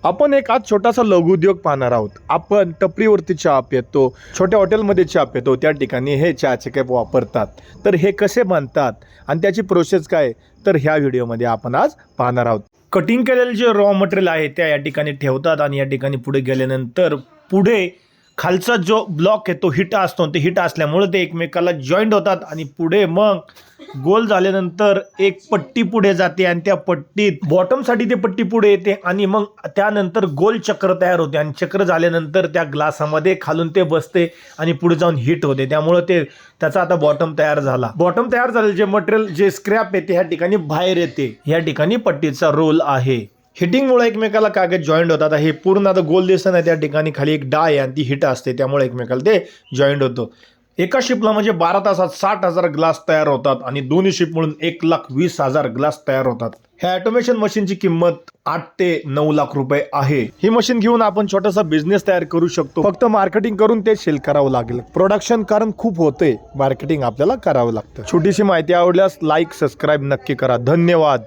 आपण एक आज छोटासा लघुउद्योग पाहणार आहोत. आपण टपरीवरती चहा पितो, छोट्या हॉटेलमध्ये चहा पितो, त्या ठिकाणी हे चहाचे कप वापरतात. तर हे कसे बनतात आणि त्याची प्रोसेस काय, तर ह्या व्हिडिओमध्ये आपण आज पाहणार आहोत. कटिंग केलेले जे रॉ मटेरियल आहे त्या या ठिकाणी ठेवतात आणि या ठिकाणी पुढे गेल्यानंतर पुढे खालचा जो ब्लॉक आहे तो हिट असतो. ते हिट असल्यामुळे ते एकमेकाला जॉईंट होतात आणि पुढे मग गोल झाल्यानंतर एक पट्टी पुढे जाते आणि त्या पट्टीत बॉटमसाठी ते पट्टी पुढे येते आणि मग त्यानंतर गोल चक्र तयार होते आणि चक्र झाल्यानंतर त्या ग्लासामध्ये खालून ते बसते आणि पुढे जाऊन हिट होते. त्यामुळे ते त्याचा आता बॉटम तयार झाला. बॉटम तयार झालेले जे मटेरियल जे स्क्रॅप येते ह्या ठिकाणी बाहेर येते. ह्या ठिकाणी पट्टीचा रोल आहे. हिटिंगमुळे एकमेकाला कागद जॉईंट होतात. हे पूर्ण आता गोल दिसत नाही, त्या ठिकाणी खाली एक डाय आहे आणि ती हिट असते, त्यामुळे एकमेकाला ते जॉईंट होतं. एका शिपला म्हणजे 12 तासात 60,000 ग्लास तयार होतात आणि दोन्ही शिप मिळून 1,20,000 ग्लास तयार होतात. ह्या ऑटोमेशन मशीनची किंमत 8 ते 9 लाख रुपये आहे. ही मशीन घेऊन आपण छोटासा बिझनेस तयार करू शकतो. फक्त मार्केटिंग करून ते सेल करावं लागेल. प्रोडक्शन कारण खूप होते, मार्केटिंग आपल्याला करावं लागतं. छोटीशी माहिती आवडल्यास लाईक सबस्क्राईब नक्की करा. धन्यवाद.